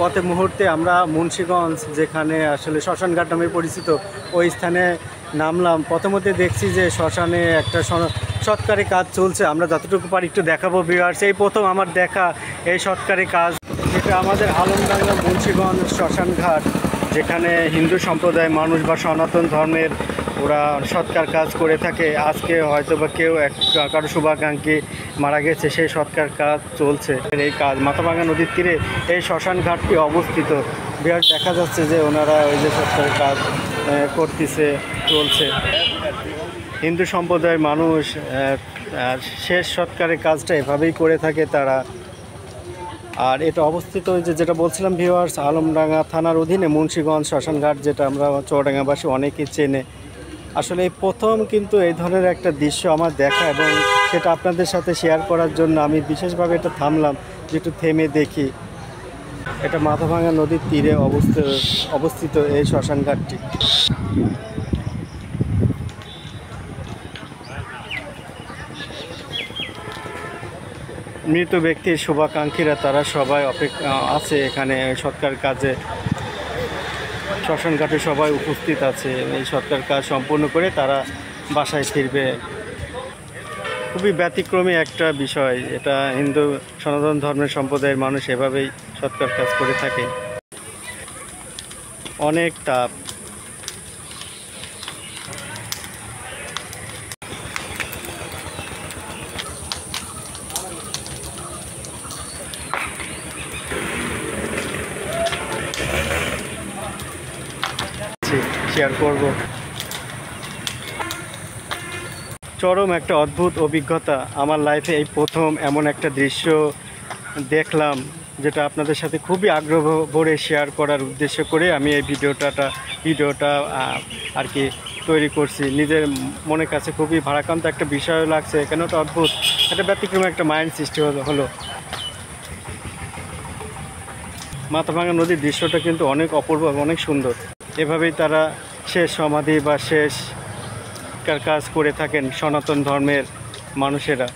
পথে মুহূর্তে আমরা মুন্সিগঞ্জ, যেখানে আসলে শ্মশানঘাট নামে পরিচিত, ওই স্থানে নামলাম। প্রথমতে দেখছি যে শ্মশানে একটা সৎকারে কাজ চলছে। আমরা যতটুকু পারি একটু দেখাবো ভিউয়ার্স। এই প্রথম আমার দেখা এই সৎকারে কাজ, যেটা আমাদের আলমডাঙ্গা মুন্সিগঞ্জ শ্মশানঘাট, যেখানে হিন্দু সম্প্রদায়ের মানুষ বা সনাতন ধর্মের ওরা সৎকার কাজ করে থাকে। আজকে হয়তো বা কেউ কারো শুভাকাঙ্ক্ষী মারা গেছে, সেই সৎকার কাজ চলছে। এই কাজ মাথাভাঙা নদীর তীরে এই শ্মশান ঘাটটি অবস্থিত। বিহার দেখা যাচ্ছে যে ওনারা ওই যে সৎকারের কাজ করতেছে, চলছে। হিন্দু সম্প্রদায়ের মানুষ শেষ সৎকারের কাজটা এভাবেই করে থাকে তারা। আর এটা অবস্থিত যেটা বলছিলাম ভিউয়ার্স, আলমডাঙ্গা থানার অধীনে মুন্সিগঞ্জ শ্মশানঘাট, যেটা আমরা চুয়াডাঙ্গাবাসী অনেকেই চেনে। আসলে এই প্রথম কিন্তু এই ধরনের একটা দৃশ্য আমার দেখা, এবং সেটা আপনাদের সাথে শেয়ার করার জন্য আমি বিশেষভাবে এটা থামলাম, যে একটু থেমে দেখি। এটা মাথাভাঙা নদীর তীরে অবস্থিত এই শ্মশানঘাটটি। মৃত ব্যক্তির শুভাকাঙ্ক্ষীরা তারা সবাই আছে এখানে সৎকার কাজে। শ্মশানঘাটে সবাই উপস্থিত আছে। এই সৎকার কাজ সম্পূর্ণ করে তারা বাসায় ফিরবে। খুবই ব্যতিক্রমী একটা বিষয়। এটা হিন্দু সনাতন ধর্মের সম্প্রদায়ের মানুষ এভাবেই সৎকার কাজ করে থাকে। অনেক তাপ। শেয়ার করব। চরম একটা অদ্ভুত অভিজ্ঞতা আমার লাইফে। এই প্রথম এমন একটা দৃশ্য দেখলাম, যেটা আপনাদের সাথে খুবই আগ্রহ ভরে শেয়ার করার উদ্দেশ্য করে আমি এই ভিডিওটা আর কি তৈরি করছি। নিজের মনের কাছে খুবই ভারাক্রান্ত একটা বিষয় লাগছে। এখানেও তো অদ্ভুত একটা ব্যতিক্রম একটা মাইন্ড সৃষ্টি হলো। মাথাভাঙা নদীর দৃশ্যটা কিন্তু অনেক অপূর্ব এবং অনেক সুন্দর। এভাবেই তারা শেষ সমাধি বা শেষ কাজ করে থাকেন সনাতন ধর্মের মানুষেরা।